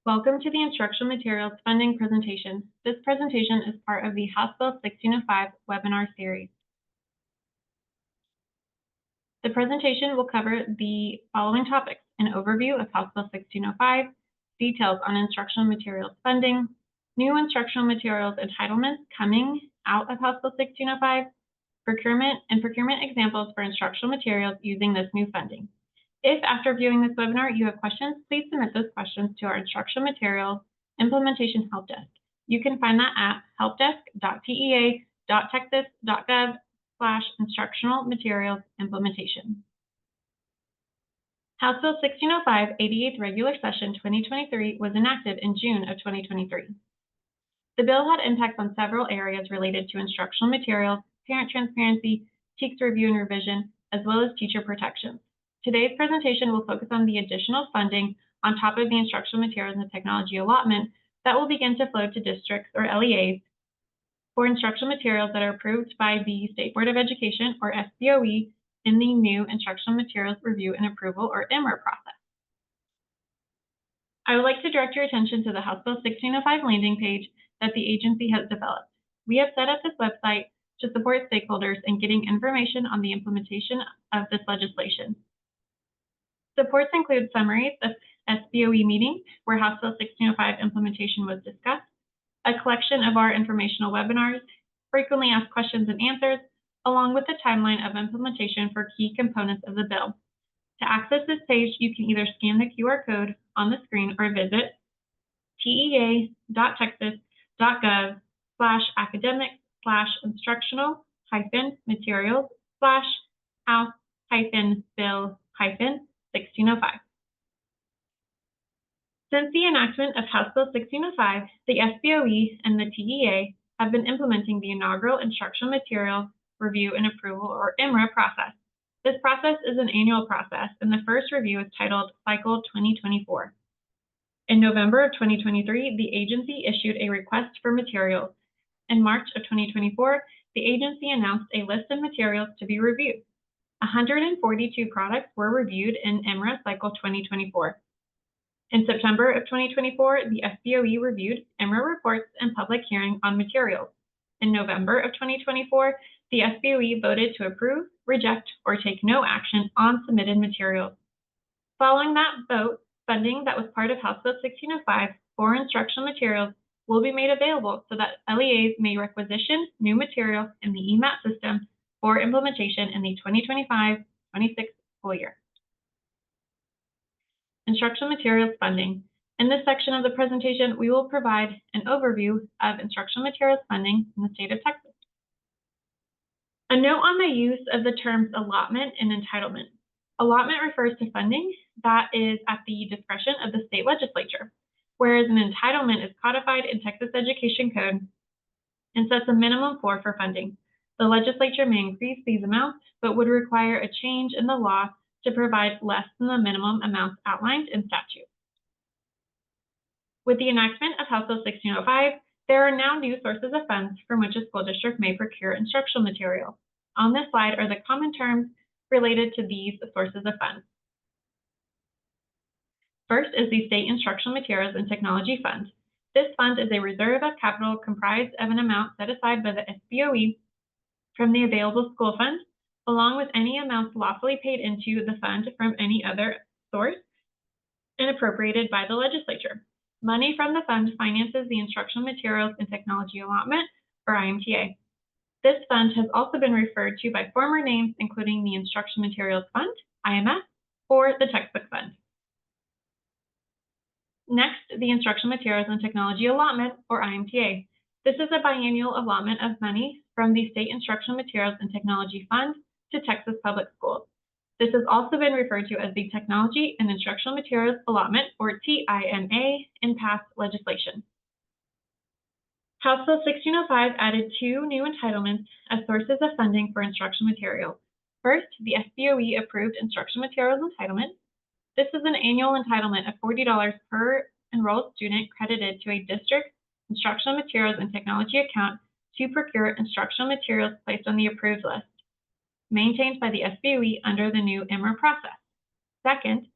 Welcome to the Instructional Materials Funding presentation. This presentation is part of the House Bill 1605 webinar series. The presentation will cover the following topics: an overview of House Bill 1605, details on instructional materials funding, new instructional materials entitlements coming out of House Bill 1605, procurement, and procurement examples for instructional materials using this new funding. If after viewing this webinar you have questions, please submit those questions to our Instructional Materials Implementation Help Desk. You can find that at helpdesk.tea.texas.gov/instructional materials implementation. House Bill 1605 88th Regular Session 2023 was enacted in June of 2023. The bill had impacts on several areas related to instructional materials, parent transparency, TEKS review and revision, as well as teacher protections. Today's presentation will focus on the additional funding on top of the instructional materials and technology allotment that will begin to flow to districts or LEAs for instructional materials that are approved by the State Board of Education or SBOE in the new Instructional Materials Review and Approval or EMAT process. I would like to direct your attention to the House Bill 1605 landing page that the agency has developed. We have set up this website to support stakeholders in getting information on the implementation of this legislation. Supports include summaries of SBOE meetings where House Bill 1605 implementation was discussed, a collection of our informational webinars, frequently asked questions and answers, along with the timeline of implementation for key components of the bill. To access this page, you can either scan the QR code on the screen or visit tea.texas.gov/academic/instructional-house-bill-1605. Since the enactment of House Bill 1605, the SBOE and the TEA have been implementing the inaugural Instructional Material Review and Approval or IMRA process. This process is an annual process, and the first review is titled Cycle 2024. In November of 2023, the agency issued a request for materials. In March of 2024, the agency announced a list of materials to be reviewed. 142 products were reviewed in IMRA Cycle 2024. In September of 2024, the SBOE reviewed IMRA reports and public hearing on materials. In November of 2024, the SBOE voted to approve, reject, or take no action on submitted materials. Following that vote, funding that was part of House Bill 1605 for instructional materials will be made available so that LEAs may requisition new materials in the EMAT system for implementation in the 2025-26 school year. Instructional materials funding. In this section of the presentation, we will provide an overview of instructional materials funding in the state of Texas. A note on the use of the terms allotment and entitlement. Allotment refers to funding that is at the discretion of the state legislature, whereas an entitlement is codified in Texas Education Code and sets a minimum floor for funding. The legislature may increase these amounts, but would require a change in the law to provide less than the minimum amounts outlined in statute. With the enactment of House Bill 1605, there are now new sources of funds from which a school district may procure instructional materials. On this slide are the common terms related to these sources of funds. First is the State Instructional Materials and Technology Fund. This fund is a reserve of capital comprised of an amount set aside by the SBOE from the available school fund, along with any amounts lawfully paid into the fund from any other source and appropriated by the legislature. Money from the fund finances the Instructional Materials and Technology Allotment, or IMTA. This fund has also been referred to by former names, including the Instructional Materials Fund, IMF, or the Textbook Fund. Next, the Instructional Materials and Technology Allotment, or IMTA. This is a biannual allotment of money from the State Instructional Materials and Technology Fund to Texas Public Schools. This has also been referred to as the Technology and Instructional Materials Allotment, or TIMA, in past legislation. House Bill 1605 added two new entitlements as sources of funding for instructional materials. First, the SBOE approved instructional materials entitlement. This is an annual entitlement of $40 per enrolled student credited to a district instructional materials and technology account to procure instructional materials placed on the approved list, maintained by the SBOE under the new IMRA process. Second,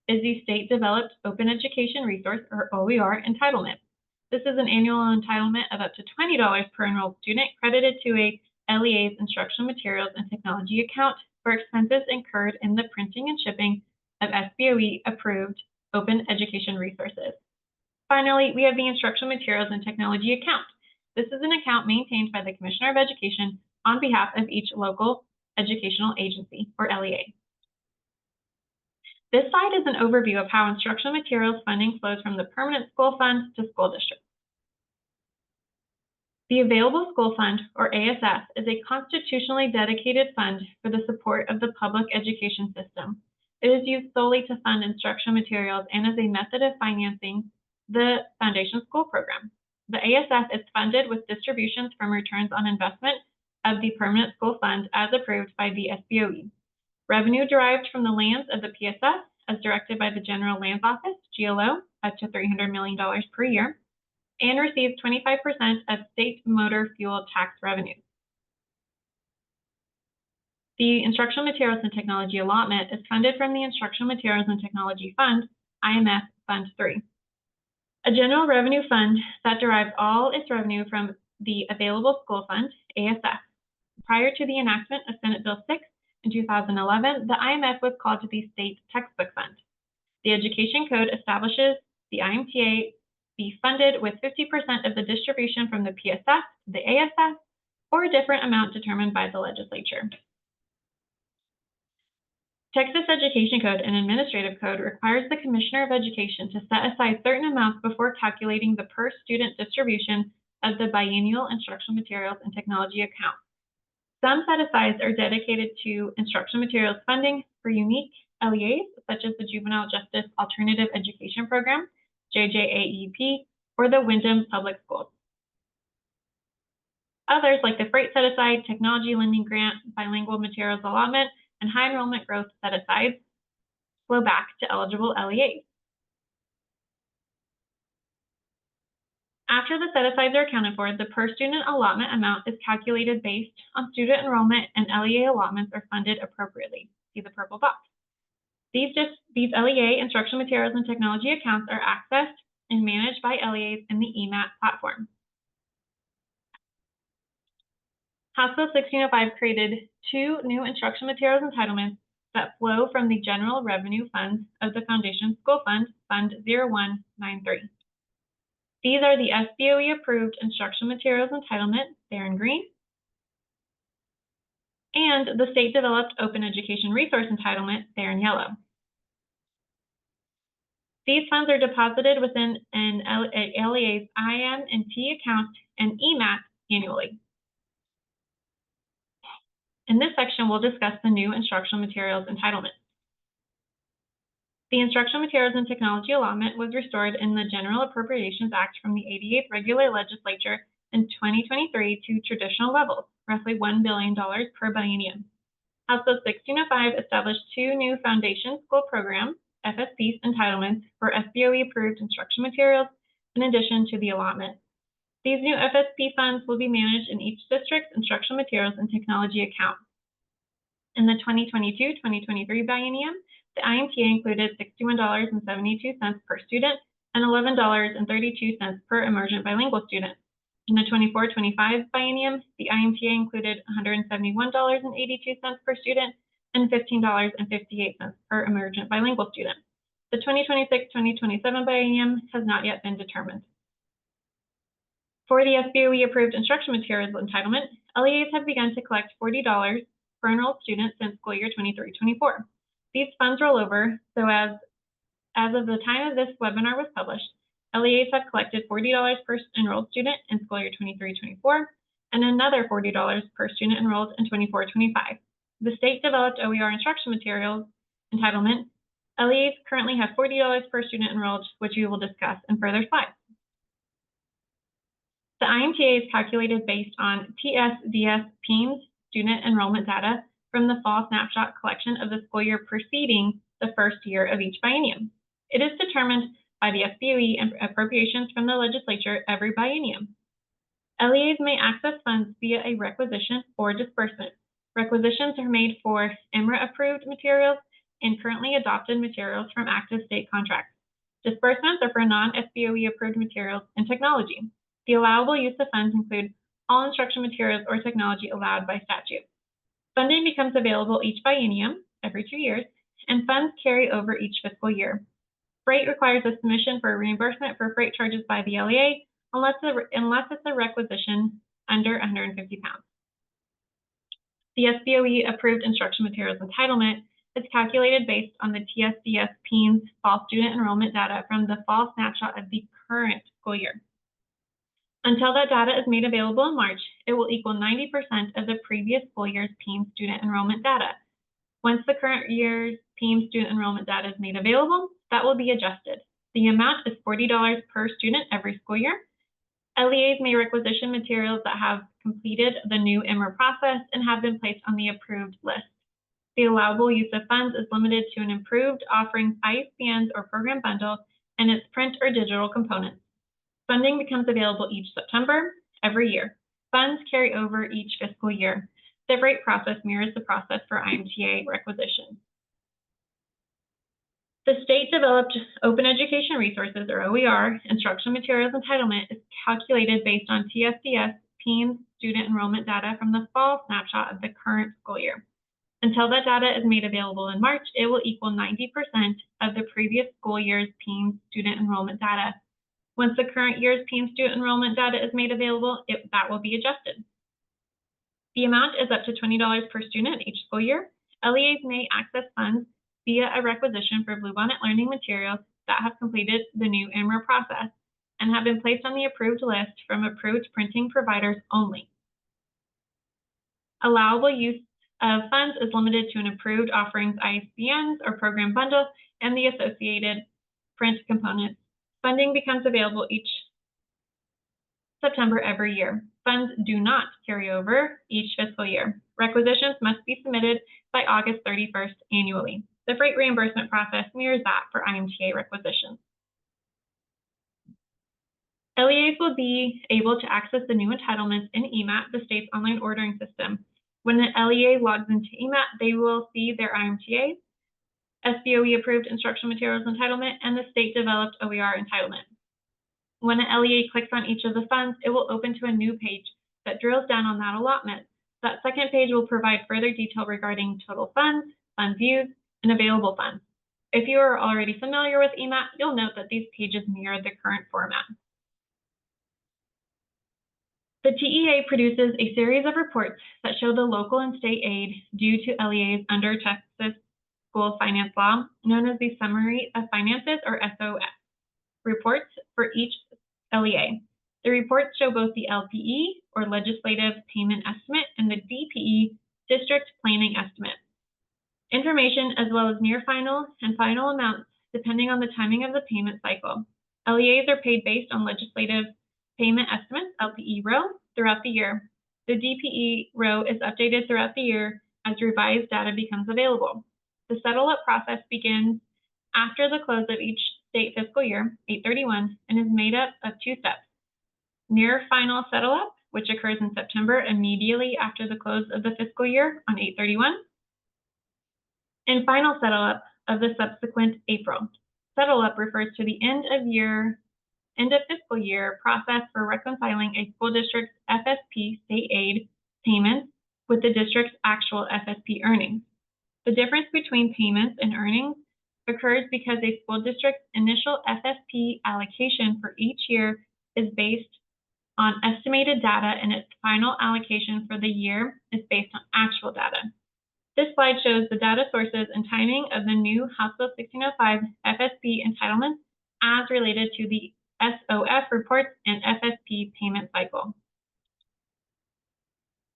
is the State Developed Open Education Resource, or OER, entitlement. This is an annual entitlement of up to $20 per enrolled student credited to a LEA's Instructional Materials and Technology account for expenses incurred in the printing and shipping of SBOE-approved open education resources. Finally, we have the Instructional Materials and Technology account. This is an account maintained by the Commissioner of Education on behalf of each local educational agency, or LEA. This slide is an overview of how instructional materials funding flows from the permanent school fund to school districts. The Available School Fund, or ASF, is a constitutionally dedicated fund for the support of the public education system. It is used solely to fund instructional materials and as a method of financing the Foundation School Program. The ASF is funded with distributions from returns on investment of the Permanent School Fund as approved by the SBOE. Revenue derived from the lands of the PSF, as directed by the General Lands Office, GLO, up to $300 million per year, and receives 25% of state motor fuel tax revenues. The Instructional Materials and Technology allotment is funded from the Instructional Materials and Technology Fund, IMF Fund 3, a general revenue fund that derives all its revenue from the Available School Fund, ASF. Prior to the enactment of Senate Bill 6 in 2011, the IMF was called to the State Textbook Fund. The Education Code establishes the IMTA be funded with 50% of the distribution from the PSF to the ASF, or a different amount determined by the legislature. Texas Education Code and Administrative Code requires the Commissioner of Education to set aside certain amounts before calculating the per-student distribution of the biennial instructional materials and technology account. Some set-asides are dedicated to instructional materials funding for unique LEAs, such as the Juvenile Justice Alternative Education Program, JJAEP, or the Wyndham Public Schools. Others, like the Freight Set-Aside, Technology Lending Grant, Bilingual Materials Allotment, and High Enrollment Growth Set-Asides, flow back to eligible LEAs. After the set-asides are accounted for, the per-student allotment amount is calculated based on student enrollment, and LEA allotments are funded appropriately. See the purple box. These LEA instructional materials and technology accounts are accessed and managed by LEAs in the EMAT platform. House Bill 1605 created two new instructional materials entitlements that flow from the general revenue funds of the Foundation School Fund, Fund 0193. These are the SBOE-approved instructional materials entitlement, there in green, and the State Developed Open Education Resource Entitlement, there in yellow. These funds are deposited within an LEA's IM&T account and EMAT annually. In this section, we'll discuss the new instructional materials entitlement. The Instructional Materials and Technology allotment was restored in the General Appropriations Act from the 88th Regular Legislature in 2023 to traditional levels, roughly $1 billion per biennium. House Bill 1605 established two new Foundation School Program, FSP entitlements for SBOE-approved instructional materials in addition to the allotment. These new FSP funds will be managed in each district's instructional materials and technology account. In the 2022-2023 biennium, the IMTA included $61.72 per student and $11.32 per emergent bilingual student. In the 24-25 biennium, the IMTA included $171.82 per student and $15.58 per emergent bilingual student. The 2026-2027 biennium has not yet been determined. For the SBOE-approved instructional materials entitlement, LEAs have begun to collect $40 per enrolled student since school year 23-24. These funds roll over, so as of the time of this webinar was published, LEAs have collected $40 per enrolled student in school year 23-24 and another $40 per student enrolled in 24-25. The State Developed OER instructional materials entitlement, LEAs currently have $40 per student enrolled, which we will discuss in further slides. The IMTA is calculated based on TSDS PEIMS student enrollment data from the fall snapshot collection of the school year preceding the first year of each biennium. It is determined by the SBOE and appropriations from the legislature every biennium. LEAs may access funds via a requisition or disbursement. Requisitions are made for EMRA-approved materials, and currently adopted materials from active state contracts. Disbursements are for non-SBOE approved materials and technology. The allowable use of funds include all instruction materials or technology allowed by statute. Funding becomes available each biennium, every 2 years, and funds carry over each fiscal year. Freight requires a submission for reimbursement for freight charges by the LEA unless it's a requisition under 150 pounds. The SBOE approved instruction materials entitlement is calculated based on the TSDS PEANS fall student enrollment data from the fall snapshot of the current school year. Until that data is made available in March, it will equal 90% of the previous school year's PEANS student enrollment data. Once the current year's PEANS student enrollment data is made available, that will be adjusted. The amount is $40 per student every school year. LEAs may requisition materials that have completed the new EMRA process and have been placed on the approved list. The allowable use of funds is limited to an approved offerings ISBNs or program bundle and its print or digital components. Funding becomes available each September, every year. Funds carry over each fiscal year. The rate process mirrors the process for IMTA requisition. The state-developed Open Education Resources, or OER, instruction materials entitlement is calculated based on TSDS PEANS student enrollment data from the fall snapshot of the current school year. Until that data is made available in March, it will equal 90% of the previous school year's PEANS student enrollment data. Once the current year's PEANS student enrollment data is made available, that will be adjusted. The amount is up to $20 per student each school year. LEAs may access funds via a requisition for Bluebonnet learning materials that have completed the new EMRA process and have been placed on the approved list from approved printing providers only. Allowable use of funds is limited to an approved offerings ISBNs or program bundle and the associated print components. Funding becomes available each September every year. Funds do not carry over each fiscal year. Requisitions must be submitted by August 31st annually. The freight reimbursement process mirrors that for IMTA requisitions. LEAs will be able to access the new entitlements in EMAT, the state's online ordering system. When the LEA logs into EMAT, they will see their IMTA, SBOE approved instruction materials entitlement, and the state-developed OER entitlement. When an LEA clicks on each of the funds, it will open to a new page that drills down on that allotment. That second page will provide further detail regarding total funds, fund views, and available funds. If you are already familiar with EMAT, you'll note that these pages mirror the current format. The TEA produces a series of reports that show the local and state aid due to LEAs under Texas School Finance Law, known as the Summary of Finances, or SOF, reports for each LEA. The reports show both the LPE, or Legislative Payment Estimate, and the DPE, District Planning Estimate. Information as well as near final and final amounts depending on the timing of the payment cycle. LEAs are paid based on Legislative Payment Estimates, LPE row, throughout the year. The DPE row is updated throughout the year as revised data becomes available. The settle-up process begins after the close of each state fiscal year, 8/31, and is made up of 2 steps. Near final settle-up, which occurs in September immediately after the close of the fiscal year on 8/31, and final settle-up of the subsequent April. Settle-up refers to the end of fiscal year process for reconciling a school district's FSP state aid payments with the district's actual FSP earnings. The difference between payments and earnings occurs because a school district's initial FSP allocation for each year is based on estimated data and its final allocation for the year is based on actual data. This slide shows the data sources and timing of the new House Bill 1605 FSP entitlements as related to the SOF reports and FSP payment cycle.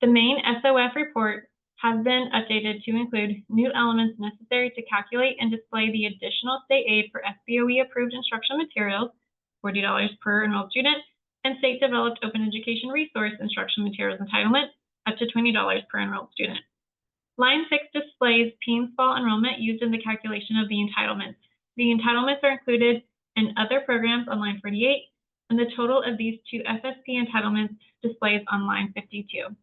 The main SOF report has been updated to include new elements necessary to calculate and display the additional state aid for SBOE approved instruction materials, $40 per enrolled student, and state developed open education resource instruction materials entitlement, up to $20 per enrolled student. Line 6 displays PEANS fall enrollment used in the calculation of the entitlements. The entitlements are included in other programs on line 48, and the total of these 2 FSP entitlements displays on line 52.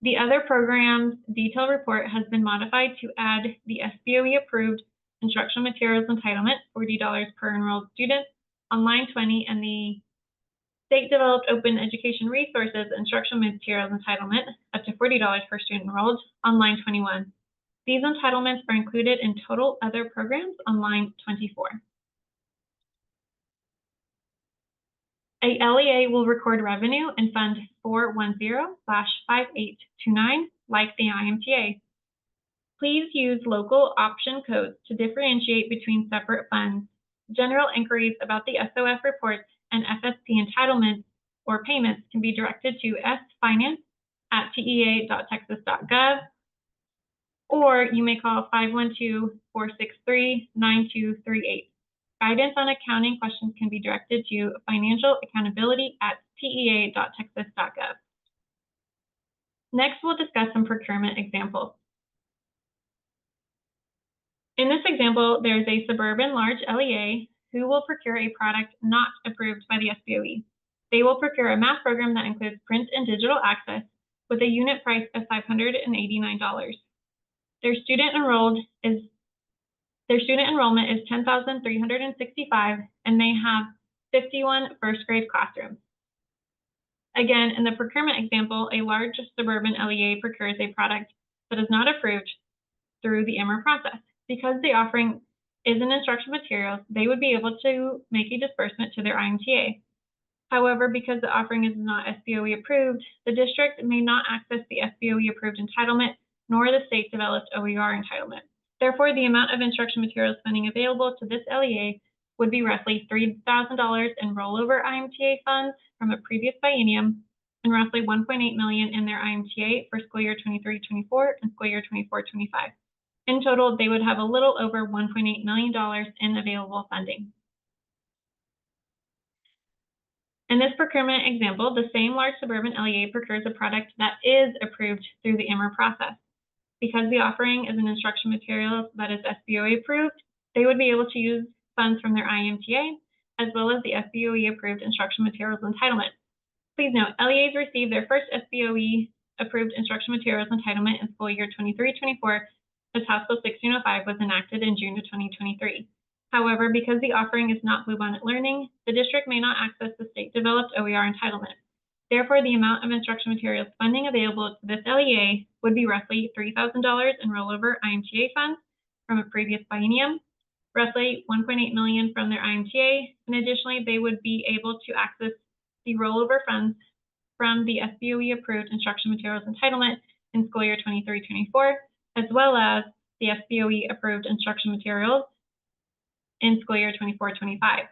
The other program's detailed report has been modified to add the SBOE-approved instructional materials entitlement, $40 per enrolled student, on line 20, and the state-developed open education resources instructional materials entitlement, up to $40 per student enrolled, on line 21. These entitlements are included in total other programs on line 24. A LEA will record revenue in Fund 410/5829, like the IMTA. Please use local option codes to differentiate between separate funds. General inquiries about the SOF reports and FSP entitlements or payments can be directed to sfinance@tea.texas.gov, or you may call 512-463-9238. Guidance on accounting questions can be directed to financialaccountability@tea.texas.gov. Next, we'll discuss some procurement examples. In this example, there's a suburban large LEA who will procure a product not approved by the SBOE. They will procure a math program that includes print and digital access with a unit price of $589. Their student enrollment is 10,365, and they have 51 first grade classrooms. Again, in the procurement example, a large suburban LEA procures a product that is not approved through the EMAT process. Because the offering is in instructional materials, they would be able to make a disbursement to their IMTA. However, because the offering is not SBOE approved, the district may not access the SBOE approved entitlement nor the state developed OER entitlement. Therefore, the amount of instructional materials funding available to this LEA would be roughly $3,000 in rollover IMTA funds from a previous biennium and roughly $1.8 million in their IMTA for school year 23-24 and school year 24-25. In total, they would have a little over $1.8 million in available funding. In this procurement example, the same large suburban LEA procures a product that is approved through the EMAT process. Because the offering is an instructional material that is SBOE approved, they would be able to use funds from their IMTA as well as the SBOE approved instructional materials entitlement. Please note, LEAs received their first SBOE approved instructional materials entitlement in school year 23-24 as House Bill 1605 was enacted in June of 2023. However, because the offering is not Bluebonnet Learning, the district may not access the state-developed OER entitlement. Therefore, the amount of instructional materials funding available to this LEA would be roughly $3,000 in rollover IMTA funds from a previous biennium, roughly $1.8 million from their IMTA, and additionally, they would be able to access the rollover funds from the SBOE-approved instructional materials entitlement in school year 23-24, as well as the SBOE-approved instructional materials in school year 24-25.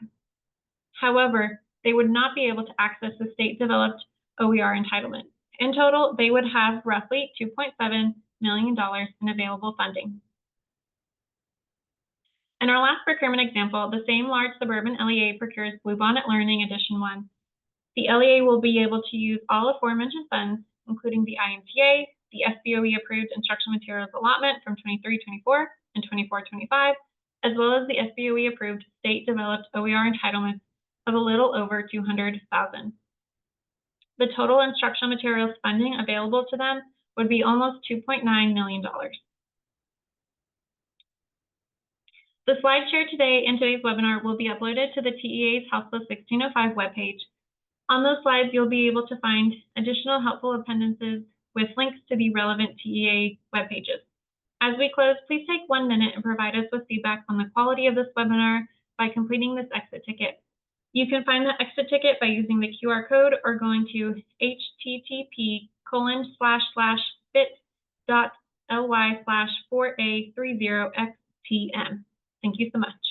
However, they would not be able to access the state-developed OER entitlement. In total, they would have roughly $2.7 million in available funding. In our last procurement example, the same large suburban LEA procures Bluebonnet Learning Edition 1. The LEA will be able to use all aforementioned funds, including the IMTA, the SBOE-approved instructional materials allotment from 23-24 and 24-25, as well as the SBOE-approved state-developed OER entitlements of a little over $200,000. The total instructional materials funding available to them would be almost $2.9 million. The slides shared today in today's webinar will be uploaded to the TEA's House Bill 1605 webpage. On those slides, you'll be able to find additional helpful appendices with links to the relevant TEA web pages. As we close, please take 1 minute and provide us with feedback on the quality of this webinar by completing this exit ticket. You can find the exit ticket by using the QR code or going to http://bit.ly/4A30XTM. Thank you so much.